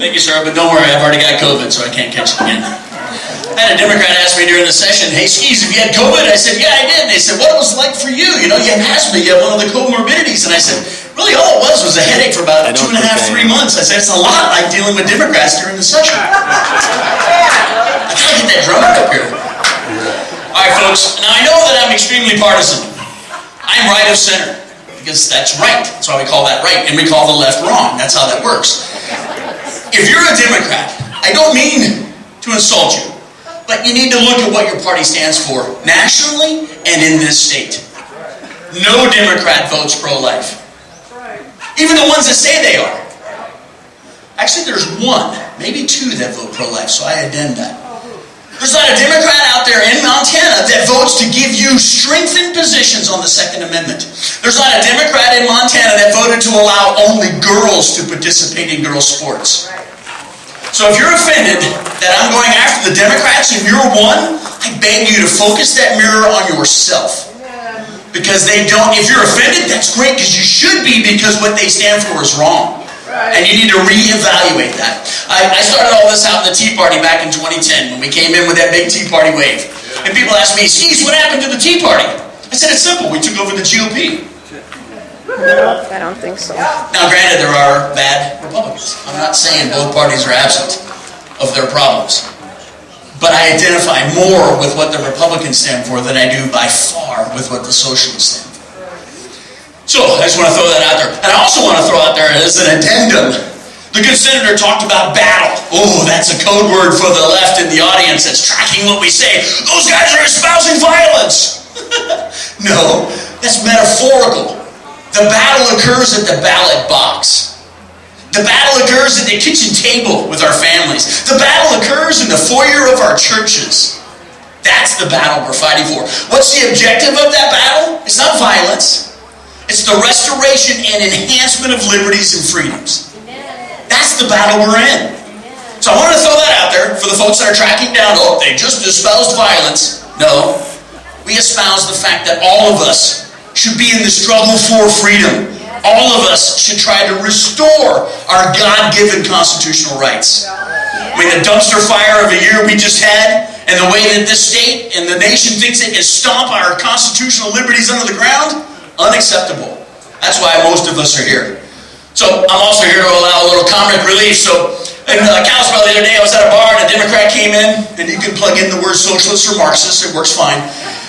Thank you, sir, but don't worry, I've already got COVID, so I can't catch it again. I had a Democrat ask me during the session, hey, Skis, have you had COVID? I said, yeah, I did. And they said, what was it like for you? You know, you had asthma, you have one of the comorbidities. And I said, really, all it was a headache for about 2.5, 3 months. I said, it's a lot like dealing with Democrats during the session. I gotta get that drummer up here. All right, folks, now I know that I'm extremely partisan. I'm right of center, because that's right. That's why we call that right, and we call the left wrong. That's how that works. If you're a Democrat, I don't mean to insult you, but you need to look at what your party stands for nationally and in this state. No Democrat votes pro-life. Even the ones that say they are. Actually, there's one, maybe two that vote pro-life, so I addend that. There's not a Democrat out there in Montana that votes to give you strengthened positions on the Second Amendment. There's not a Democrat in Montana that voted to allow only girls to participate in girls' sports. So if you're offended that I'm going after the Democrats and you're one, I beg you to focus that mirror on yourself. Because they don't, if you're offended, that's great, because you should be, because what they stand for is wrong. And you need to reevaluate that. I started all this out in the Tea Party back in 2010 when we came in with that big Tea Party wave. And people asked me, Steve, what happened to the Tea Party? I said, it's simple, we took over the GOP. No, I don't think so. Now, granted, there are bad Republicans. I'm not saying both parties are absent of their problems. But I identify more with what the Republicans stand for than I do by far with what the Socialists stand for. So, I just want to throw that out there. And I also want to throw out there as an addendum. The good senator talked about battle. Oh, that's a code word for the left in the audience that's tracking what we say. Those guys are espousing violence. No, that's metaphorical. The battle occurs at the ballot box. The battle occurs at the kitchen table with our families. The battle occurs in the foyer of our churches. That's the battle we're fighting for. What's the objective of that battle? It's not violence. It's the restoration and enhancement of liberties and freedoms. That's the battle we're in. So I want to throw that out there for the folks that are tracking down, oh, they just espoused violence. No, we espouse the fact that all of us should be in the struggle for freedom. All of us should try to restore our God-given constitutional rights. I mean, the dumpster fire of a year we just had, and the way that this state and the nation thinks it can stomp our constitutional liberties under the ground, unacceptable. That's why most of us are here. So I'm also here to allow a little comic relief. So in Kalispell the other day, I was at a bar and a Democrat came in, and you can plug in the word socialist or Marxist, it works fine.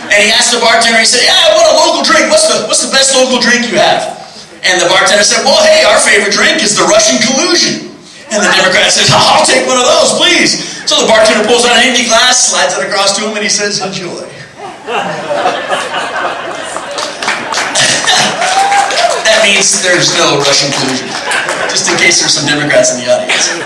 And he asked the bartender, he said, yeah, I want a local drink. What's the best local drink you have? And the bartender said, well, hey, our favorite drink is the Russian collusion. And the Democrat says, I'll take one of those, please. So the bartender pulls out an empty glass, slides it across to him, and he says, enjoy. That means there's no Russian collusion. Just in case there's some Democrats in the audience.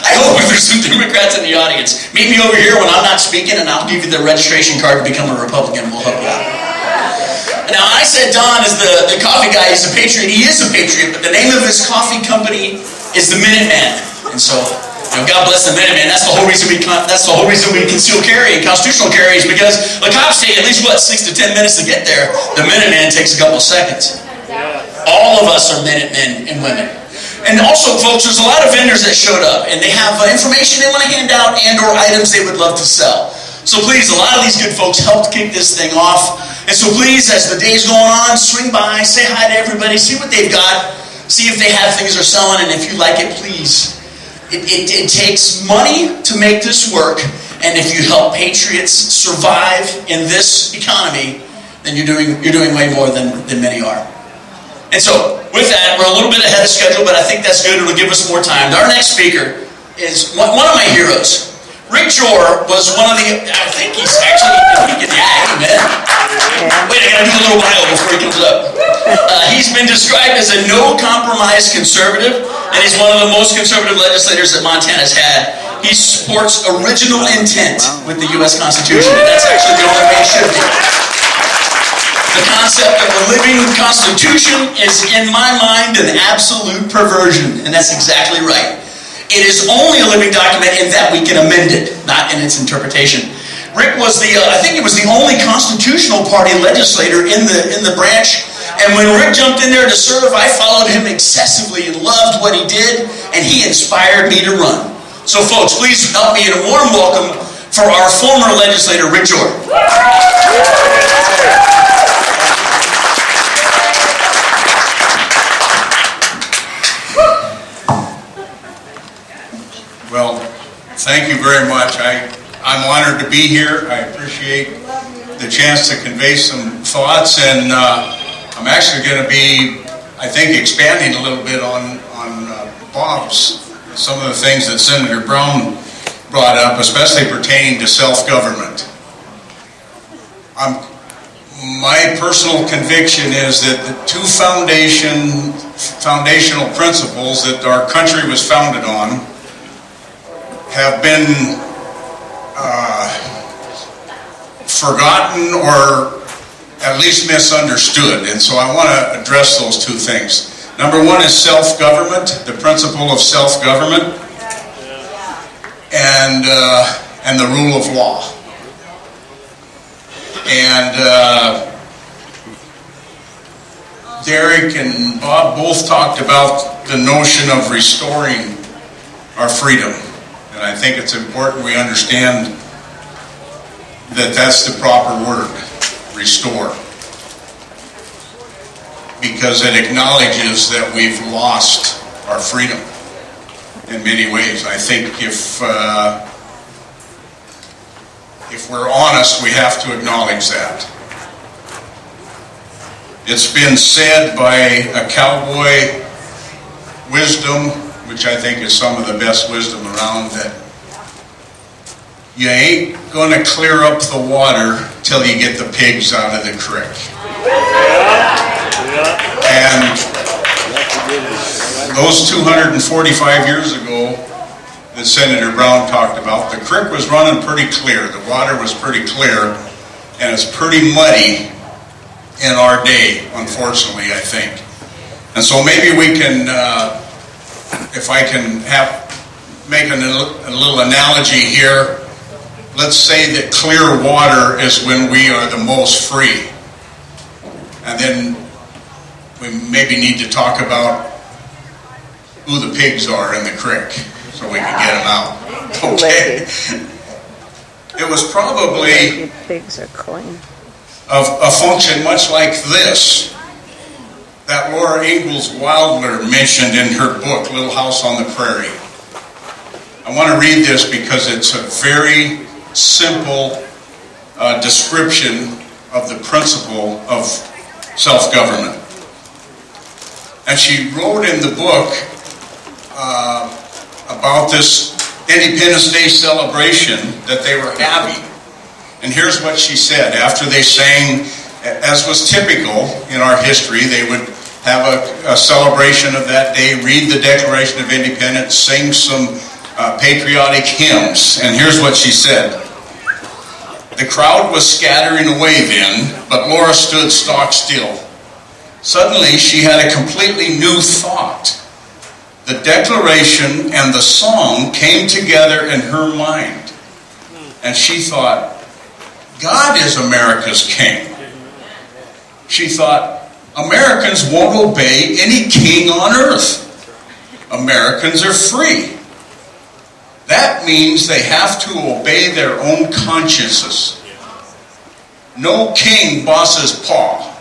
I hope if there's some Democrats in the audience, meet me over here when I'm not speaking, and I'll give you the registration card to become a Republican, and we'll help you out. Now, I said Don is the coffee guy. He's a patriot. He is a patriot, but the name of his coffee company is the Minuteman. And so, God bless the Minuteman. That's the whole reason we conceal carry and constitutional carry is because the cops take at least 6 to 10 minutes to get there. The Minuteman takes a couple of seconds. All of us are Minutemen and women. And also, folks, there's a lot of vendors that showed up, and they have information they want to hand out and or items they would love to sell. So please, a lot of these good folks helped kick this thing off. And so please, as the day's going on, swing by, say hi to everybody, see what they've got, see if they have things they're selling, and if you like it, please. It takes money to make this work, and if you help patriots survive in this economy, then you're doing way more than many are. And so, with that, we're a little bit ahead of schedule, but I think that's good. It'll give us more time. Our next speaker is one of my heroes. Rick Jore was one of the, I think he's actually, amen. Wait, I gotta do a little bio before he comes up. He's been described as a no-compromise conservative, and he's one of the most conservative legislators that Montana's had. He supports original intent with the U.S. Constitution, and that's actually the only way it should be. The concept of a living Constitution is, in my mind, an absolute perversion, and that's exactly right. It is only a living document in that we can amend it, not in its interpretation. Rick was I think he was the only constitutional party legislator in the branch And when Rick jumped in there to serve, I followed him excessively and loved what he did, and he inspired me to run. So folks, please help me in a warm welcome for our former legislator, Rick Jore. Well, thank you very much. I'm honored to be here. I appreciate the chance to convey some thoughts, and I'm actually going to be, I think, expanding a little bit on Bob's, some of the things that Senator Brown brought up, especially pertaining to self-government. My personal conviction is that the two foundational principles that our country was founded on have been forgotten or at least misunderstood, and so I want to address those two things. Number one is self-government, the principle of self-government, and the rule of law. And Derek and Bob both talked about the notion of restoring our freedom. And I think it's important we understand that that's the proper word, restore. Because it acknowledges that we've lost our freedom in many ways. I think if we're honest, we have to acknowledge that. It's been said by a cowboy wisdom, which I think is some of the best wisdom around, that you ain't going to clear up the water till you get the pigs out of the creek. And those 245 years ago that Senator Brown talked about, the creek was running pretty clear. The water was pretty clear, and it's pretty muddy in our day, unfortunately, I think. And so maybe we can, if I can make a little analogy here, let's say that clear water is when we are the most free. And then we maybe need to talk about who the pigs are in the creek so we can get them out. Okay. It was probably Pigs are clean. a function much like this that Laura Ingalls Wilder mentioned in her book, Little House on the Prairie. I want to read this because it's a very simple description of the principle of self-government. And she wrote in the book about this Independence Day celebration that they were having. And here's what she said. After they sang, as was typical in our history, they would have a celebration of that day, read the Declaration of Independence, sing some patriotic hymns. And here's what she said. The crowd was scattering away then, but Laura stood stock still. Suddenly, she had a completely new thought. The Declaration and the song came together in her mind. And she thought, God is America's king. She thought, Americans won't obey any king on earth. Americans are free. That means they have to obey their own consciences. No king bosses Pa.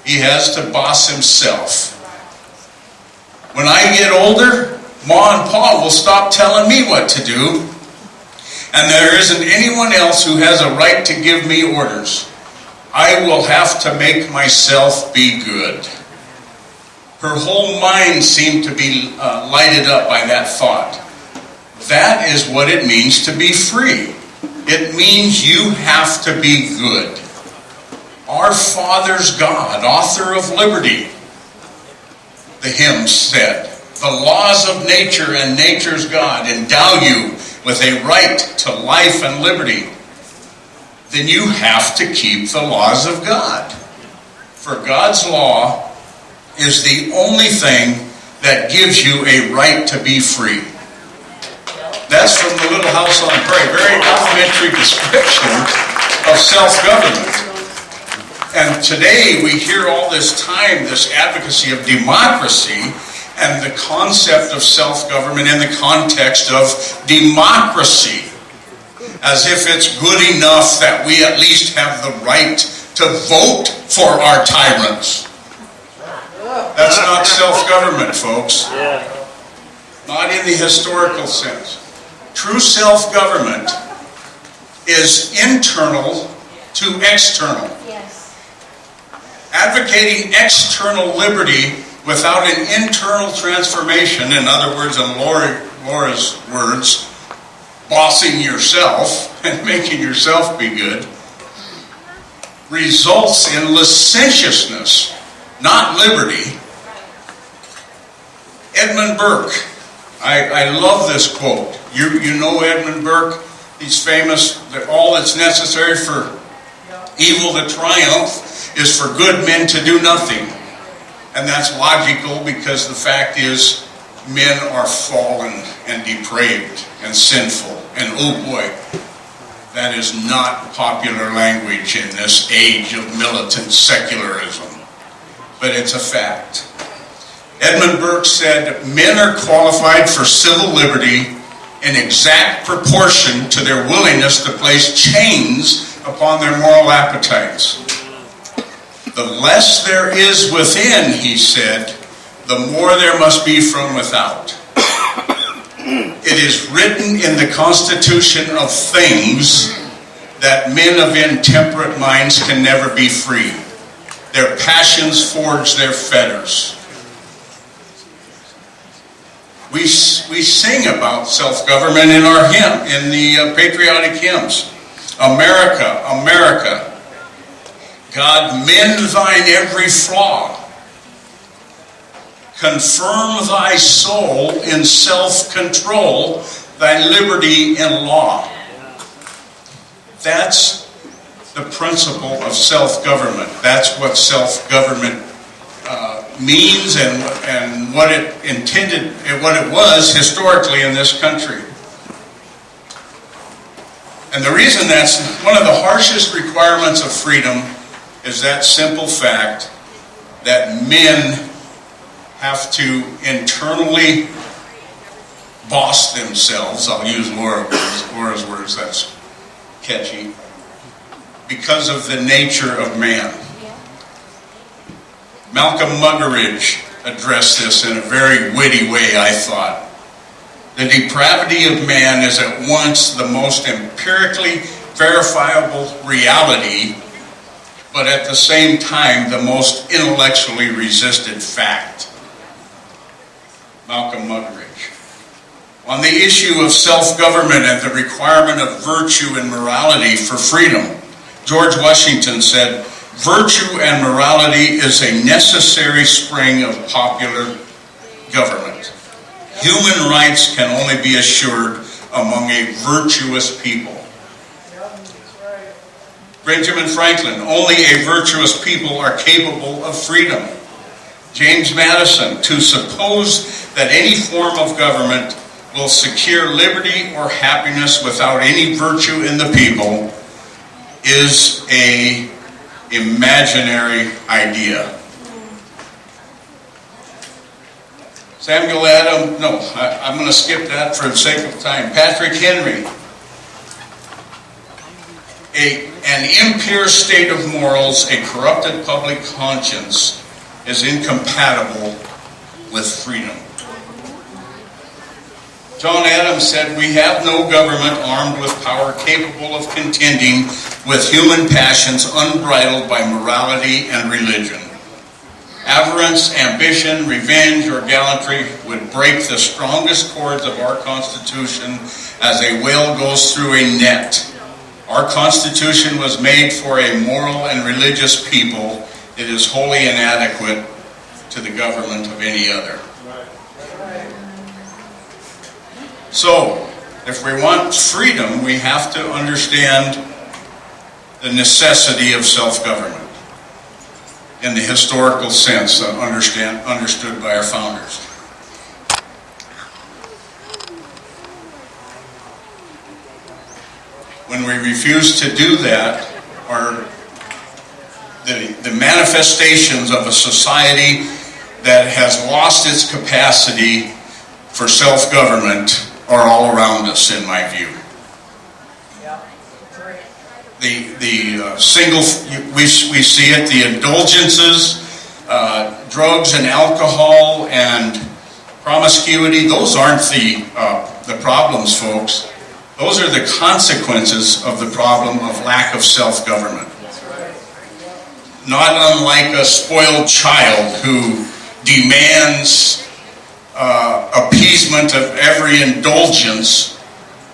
He has to boss himself. When I get older, Ma and Pa will stop telling me what to do, and there isn't anyone else who has a right to give me orders. I will have to make myself be good. Her whole mind seemed to be lighted up by that thought. That is what it means to be free. It means you have to be good. Our Father's God, author of liberty, the hymn said, the laws of nature and nature's God endow you with a right to life and liberty. Then you have to keep the laws of God. For God's law is the only thing that gives you a right to be free. That's from the Little House on the Prairie. Very elementary description of self-government. And today we hear all this time, this advocacy of democracy and the concept of self-government in the context of democracy, as if it's good enough that we at least have the right to vote for our tyrants. That's not self-government, folks. Not in the historical sense. True self-government is internal to external. Yes. Advocating external liberty without an internal transformation, in other words, in Laura's words, bossing yourself and making yourself be good, results in licentiousness, not liberty. Edmund Burke, I love this quote. You know Edmund Burke? He's famous that all that's necessary for evil to triumph is for good men to do nothing. And that's logical, because the fact is men are fallen and depraved and sinful. And oh boy, that is not popular language in this age of militant secularism. But it's a fact. Edmund Burke said, men are qualified for civil liberty in exact proportion to their willingness to place chains upon their moral appetites. The less there is within, he said, the more there must be from without. It is written in the constitution of things that men of intemperate minds can never be free. Their passions forge their fetters. We sing about self-government in our hymn, in the patriotic hymns. America, America, God, mend thine every flaw. Confirm thy soul in self-control, thy liberty in law. That's the principle of self-government. That's what self-government means and what it intended and what it was historically in this country. And the reason that's one of the harshest requirements of freedom is that simple fact that men have to internally boss themselves. I'll use Laura's words, that's catchy. Because of the nature of man. Malcolm Muggeridge addressed this in a very witty way, I thought. The depravity of man is at once the most empirically verifiable reality, but at the same time the most intellectually resisted fact. Malcolm Muggeridge. On the issue of self-government and the requirement of virtue and morality for freedom, George Washington said, "Virtue and morality is a necessary spring of popular government. Human rights can only be assured among a virtuous people." Benjamin Franklin, "Only a virtuous people are capable of freedom." James Madison, "To suppose that any form of government will secure liberty or happiness without any virtue in the people is an imaginary idea." I'm going to skip that for the sake of time. Patrick Henry, an impure state of morals, a corrupted public conscience is incompatible with freedom. John Adams said, "We have no government armed with power capable of contending with human passions unbridled by morality and religion. Avarice, ambition, revenge, or gallantry would break the strongest cords of our Constitution as a whale goes through a net. Our Constitution was made for a moral and religious people. It is wholly inadequate to the government of any other." So, if we want freedom, we have to understand the necessity of self-government in the historical sense understood by our founders. When we refuse to do that, the manifestations of a society that has lost its capacity for self-government are all around us, in my view. We see it, the indulgences, drugs and alcohol and promiscuity, those aren't the problems, folks. Those are the consequences of the problem of lack of self-government. Not unlike a spoiled child who demands appeasement of every indulgence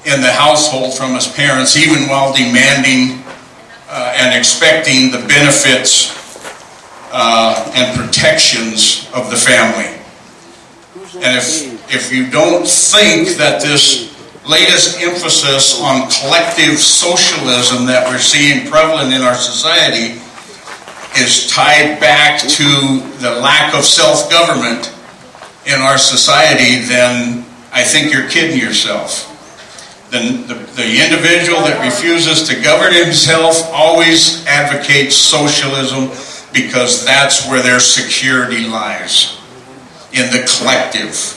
in the household from his parents, even while demanding and expecting the benefits and protections of the family. And if you don't think that this latest emphasis on collective socialism that we're seeing prevalent in our society is tied back to the lack of self-government in our society, then I think you're kidding yourself. The individual that refuses to govern himself always advocates socialism because that's where their security lies, in the collective.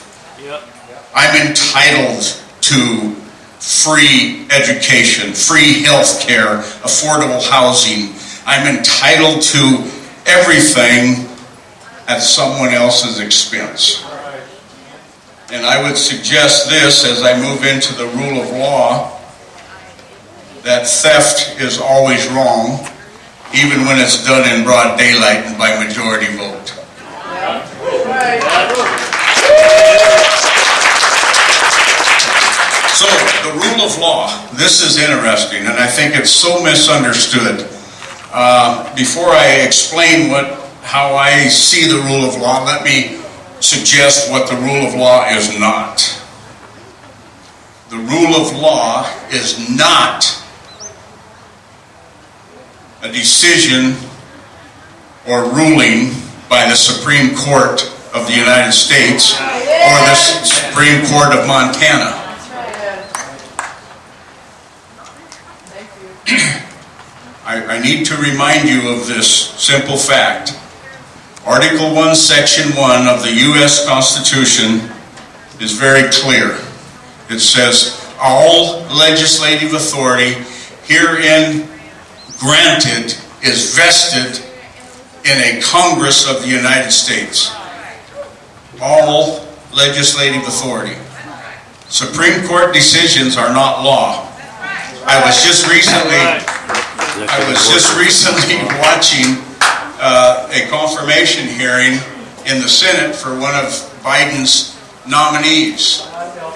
I'm entitled to free education, free health care, affordable housing. I'm entitled to everything at someone else's expense. And I would suggest this as I move into the rule of law, that theft is always wrong, even when it's done in broad daylight and by majority vote. So, the rule of law, this is interesting, and I think it's so misunderstood. Before I explain how I see the rule of law, let me suggest what the rule of law is not. The rule of law is not a decision or ruling by the Supreme Court of the United States or the Supreme Court of Montana. I need to remind you of this simple fact. Article 1, Section 1 of the U.S. Constitution is very clear. It says, all legislative authority herein granted is vested in a Congress of the United States. All legislative authority. Supreme Court decisions are not law. I was just recently watching a confirmation hearing in the Senate for one of Biden's nominees.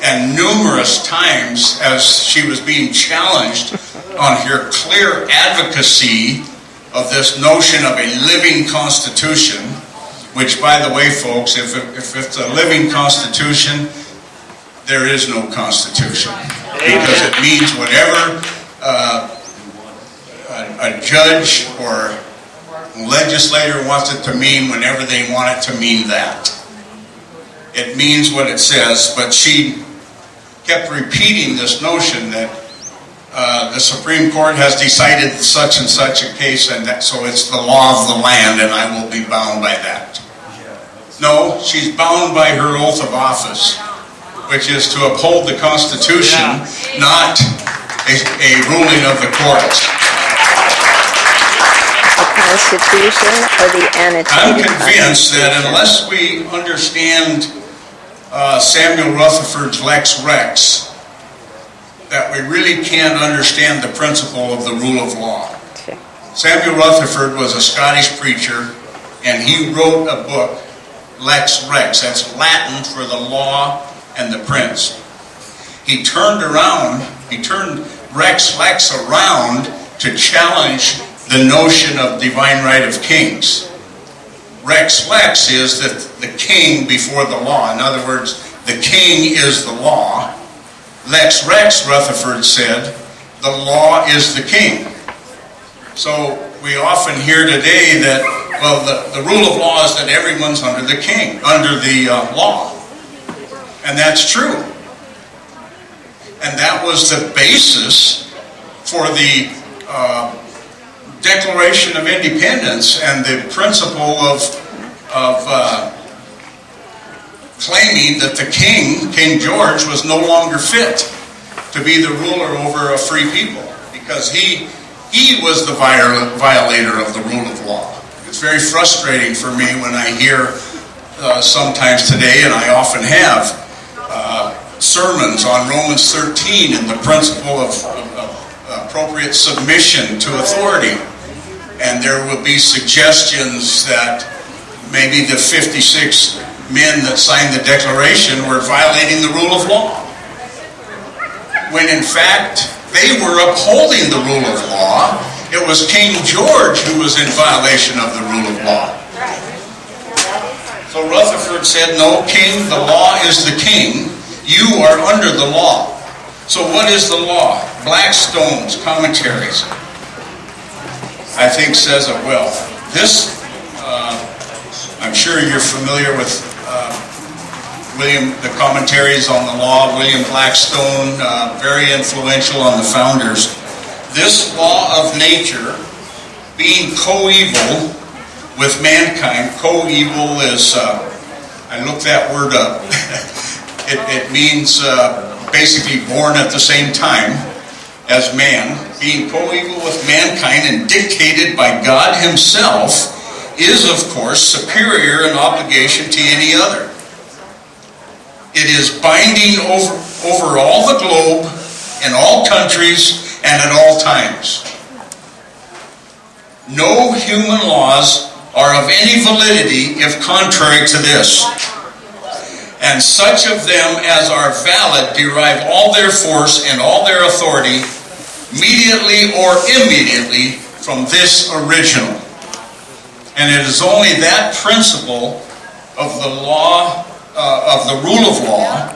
And numerous times, as she was being challenged on her clear advocacy of this notion of a living constitution, which, by the way, folks, if it's a living constitution, there is no constitution. Because it means whatever a judge or legislator wants it to mean whenever they want it to mean that. It means what it says, but she kept repeating this notion that the Supreme Court has decided such and such a case, and that, so it's the law of the land, and I will be bound by that. No, she's bound by her oath of office, which is to uphold the Constitution, not a ruling of the courts. The Constitution or the annotated I'm convinced that unless we understand Samuel Rutherford's Lex Rex, that we really can't understand the principle of the rule of law. Okay. Samuel Rutherford was a Scottish preacher, and he wrote a book, Lex Rex. That's Latin for the law and the prince. He turned Rex Lex around to challenge the notion of divine right of kings. Rex Lex is the king before the law. In other words, the king is the law. Lex Rex, Rutherford said, the law is the king. So we often hear today that, well, the rule of law is that everyone's under the king, under the law. And that's true. And that was the basis for the Declaration of Independence and the principle of claiming that the King George, was no longer fit to be the ruler over a free people, because he was the violator of the rule of law. It's very frustrating for me when I hear sometimes today, and I often have, sermons on Romans 13 and the principle of appropriate submission to authority. And there will be suggestions that maybe the 56 men that signed the Declaration were violating the rule of law, when in fact they were upholding the rule of law. It was King George who was in violation of the rule of law. So Rutherford said, no, king, the law is the king. You are under the law. So what is the law? Blackstone's commentaries, I think, says it well. This, I'm sure you're familiar with the commentaries on the law. William Blackstone, very influential on the founders. This law of nature being coeval with mankind. Coeval is, I looked that word up. It means basically born at the same time as man. Being coeval with mankind and dictated by God himself is, of course, superior in obligation to any other. It is binding over all the globe, in all countries, and at all times. No human laws are of any validity if contrary to this, and such of them as are valid derive all their force and all their authority mediately or immediately from this original. And it is only that principle of the law, of the rule of law,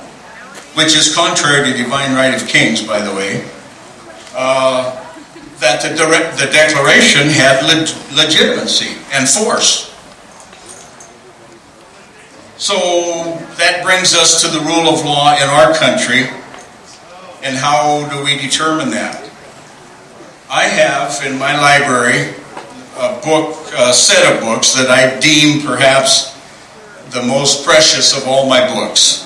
which is contrary to divine right of kings, by the way, that the Declaration had legitimacy and force. So that brings us to the rule of law in our country, and how do we determine that? I have in my library a set of books that I deem perhaps the most precious of all my books.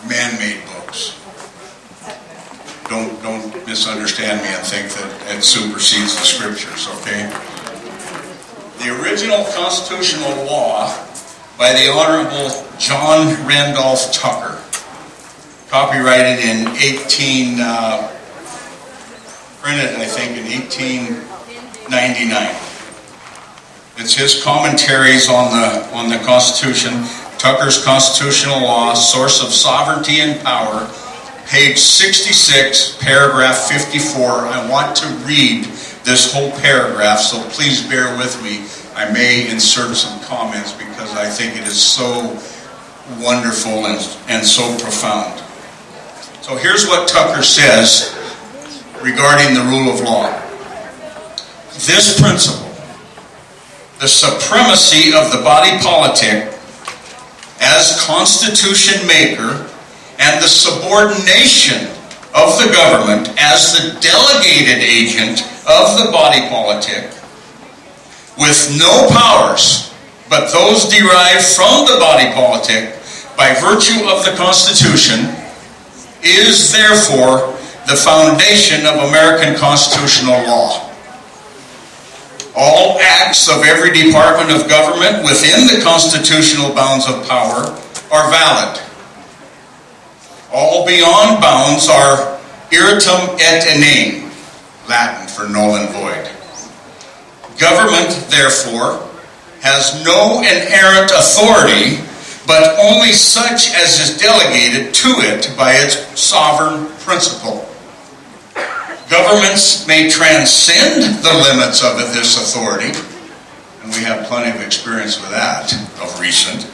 Man-made books. Don't misunderstand me and think that it supersedes the scriptures, okay? The original constitutional law by the Honorable John Randolph Tucker, copyrighted in printed I think in 1899. It's his commentaries on the Constitution. Tucker's Constitutional Law, Source of Sovereignty and Power, page 66, paragraph 54. I want to read this whole paragraph, so please bear with me. I may insert some comments because I think it is so wonderful and so profound. So here's what Tucker says regarding the rule of law. This principle, the supremacy of the body politic as constitution maker and the subordination of the government as the delegated agent of the body politic, with no powers but those derived from the body politic by virtue of the Constitution, is therefore the foundation of American constitutional law. All acts of every department of government within the constitutional bounds of power are valid. All beyond bounds are iratum et inane, Latin for null and void. Government, therefore, has no inerrant authority, but only such as is delegated to it by its sovereign principle. Governments may transcend the limits of this authority, and we have plenty of experience with that of recent,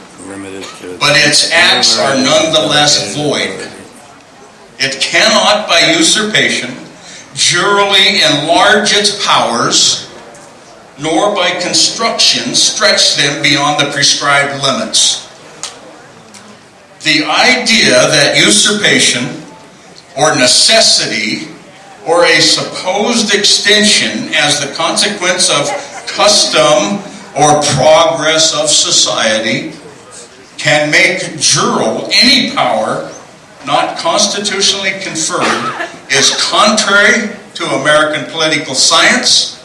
but its acts are nonetheless void. It cannot, by usurpation, jurily enlarge its powers, nor by construction stretch them beyond the prescribed limits. The idea that usurpation or necessity or a supposed extension as the consequence of custom or progress of society can make jure any power not constitutionally conferred is contrary to American political science,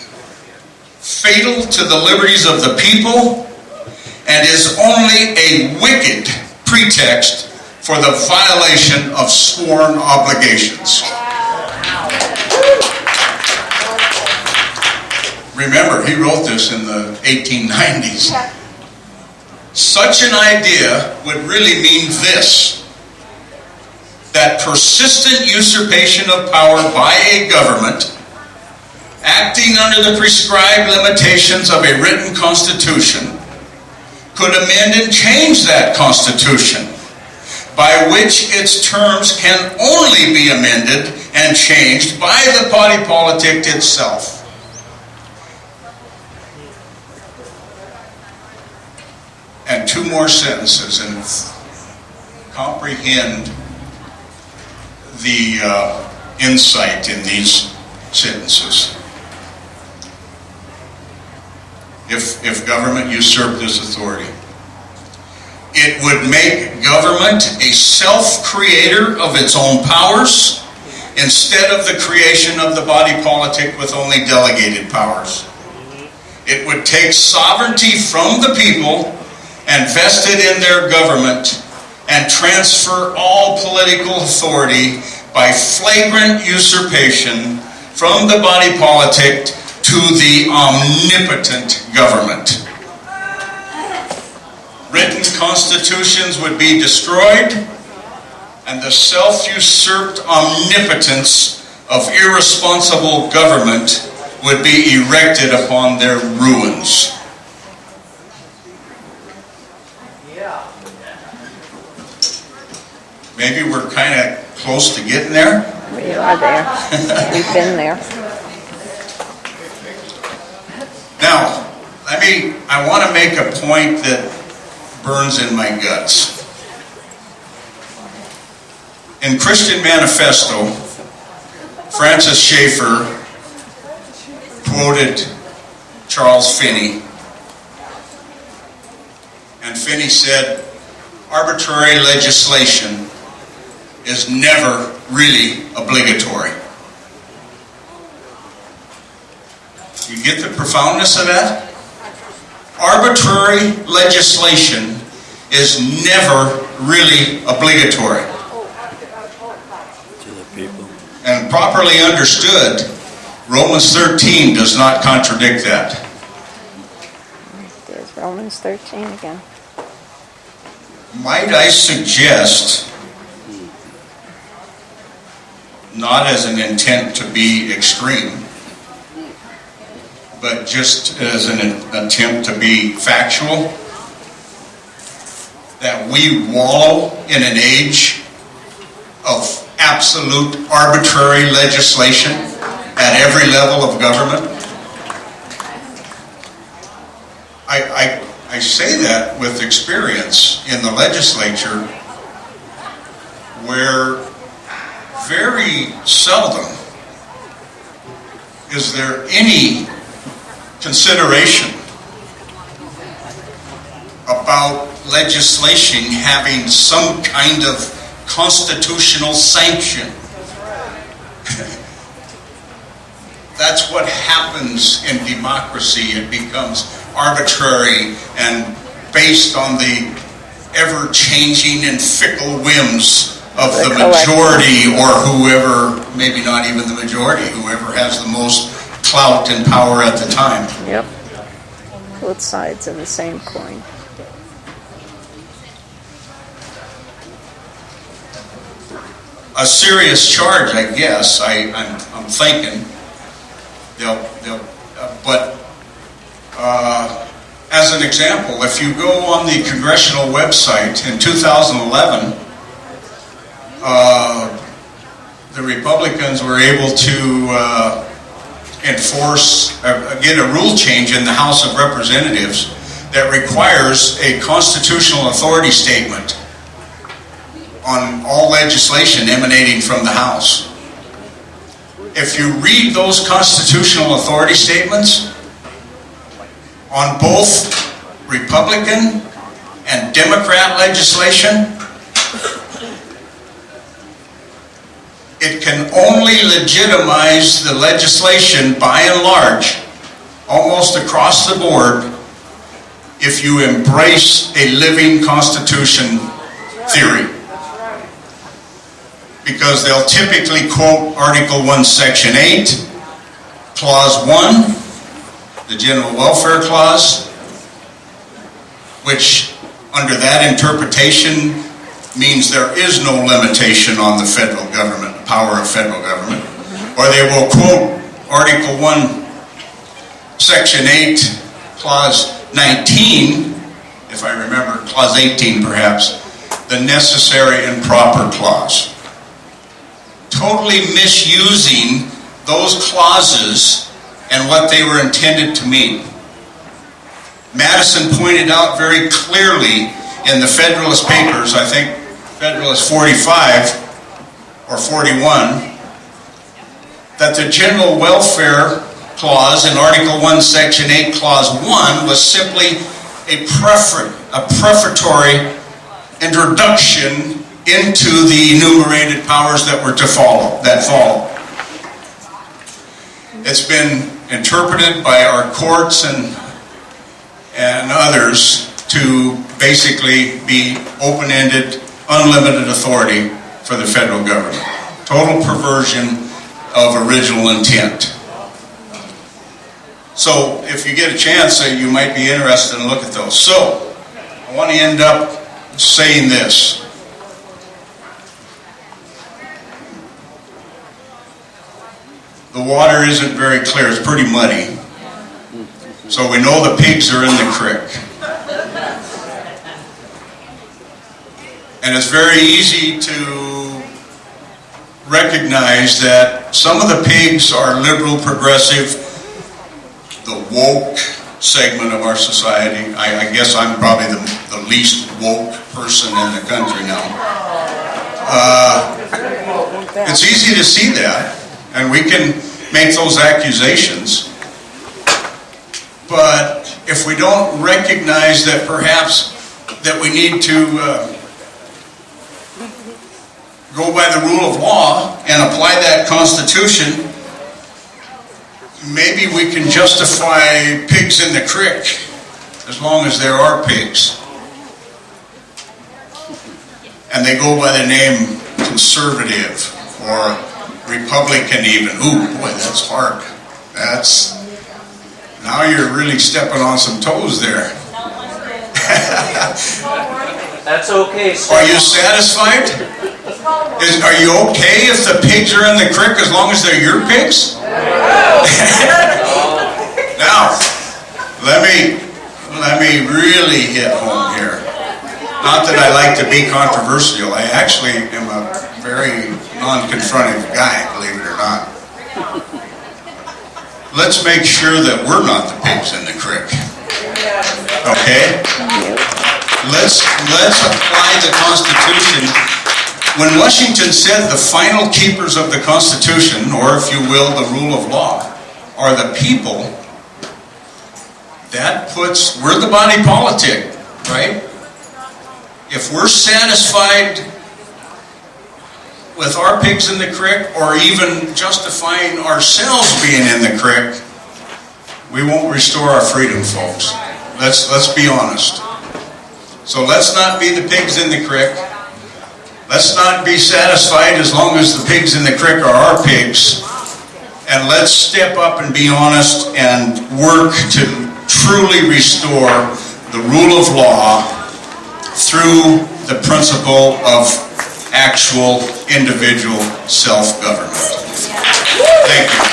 fatal to the liberties of the people, and is only a wicked pretext for the violation of sworn obligations. Remember, he wrote this in the 1890s. Such an idea would really mean this: that persistent usurpation of power by a government acting under the prescribed limitations of a written constitution could amend and change that constitution, by which its terms can only be amended and changed by the body politic itself. And two more sentences and comprehend the insight in these sentences. If government usurped this authority, it would make government a self-creator of its own powers instead of the creation of the body politic with only delegated powers. It would take sovereignty from the people and vest it in their government and transfer all political authority by flagrant usurpation from the body politic to the omnipotent government. Written constitutions would be destroyed, and the self-usurped omnipotence of irresponsible government would be erected upon their ruins. Maybe we're kind of close to getting there. We are there. We've been there. Now, I want to make a point that burns in my guts. In Christian Manifesto, Francis Schaeffer quoted Charles Finney, and Finney said, "Arbitrary legislation is never really obligatory." You get the profoundness of that? Arbitrary legislation is never really obligatory. To the people. And properly understood, Romans 13 does not contradict that. There's Romans 13 again. Might I suggest, not as an intent to be extreme, but just as an attempt to be factual, that we wallow in an age of absolute arbitrary legislation at every level of government? I say that with experience in the legislature, where very seldom is there any consideration about legislation having some kind of constitutional sanction. That's what happens in democracy. It becomes arbitrary and based on the ever-changing and fickle whims of the majority, or whoever, maybe not even the majority, whoever has the most clout and power at the time. Yep. Both sides of the same coin. A serious charge, I guess. I'm thinking but as an example, if you go on the congressional website in 2011, the Republicans were able to enforce, get a rule change in the House of Representatives that requires a constitutional authority statement on all legislation emanating from the House. if you read those constitutional authority statements on both Republican and Democrat legislation, it can only legitimize the legislation by and large, almost across the board, if you embrace a living constitution theory. Because they'll typically quote Article 1, Section 8, Clause 1, the General Welfare Clause, which under that interpretation means there is no limitation on the federal government, the power of federal government. Or they will quote Article 1, Section 8, Clause 19, if I remember, Clause 18 perhaps, the necessary and proper clause. Totally misusing those clauses and what they were intended to mean. Madison pointed out very clearly in the Federalist Papers, I think Federalist 45 or 41, that the General Welfare Clause in Article 1, Section 8, Clause 1 was simply a prefatory introduction into the enumerated powers that were to follow, It's been interpreted by our courts and others to basically be open-ended, unlimited authority for the federal government. Total perversion of original intent. So if you get a chance, you might be interested in look at those. So I want to end up saying this. The water isn't very clear, it's pretty muddy. So we know the pigs are in the creek. And it's very easy to recognize that some of the pigs are liberal, progressive, the woke segment of our society. I guess I'm probably the least woke person in the country now. It's easy to see that, and we can make those accusations. But if we don't recognize that perhaps that we need to go by the rule of law and apply that Constitution, maybe we can justify pigs in the creek as long as there are pigs. And they go by the name conservative or Republican even. Ooh, boy, that's hard. Now you're really stepping on some toes there. That's okay, sir. Are you satisfied? Are you okay if the pigs are in the creek as long as they're your pigs? Now, let me really hit home here. Not that I like to be controversial. I actually am a very non-confrontive guy, believe it or not. Let's make sure that we're not the pigs in the creek. Okay? Let's apply the Constitution. When Washington said the final keepers of the Constitution, or if you will, the rule of law, are the people, we're the body politic, right? If we're satisfied with our pigs in the creek, or even justifying ourselves being in the creek, we won't restore our freedom, folks. Let's be honest. So let's not be the pigs in the creek. Let's not be satisfied as long as the pigs in the creek are our pigs. And let's step up and be honest and work to truly restore the rule of law through the principle of actual individual self-government. Thank you.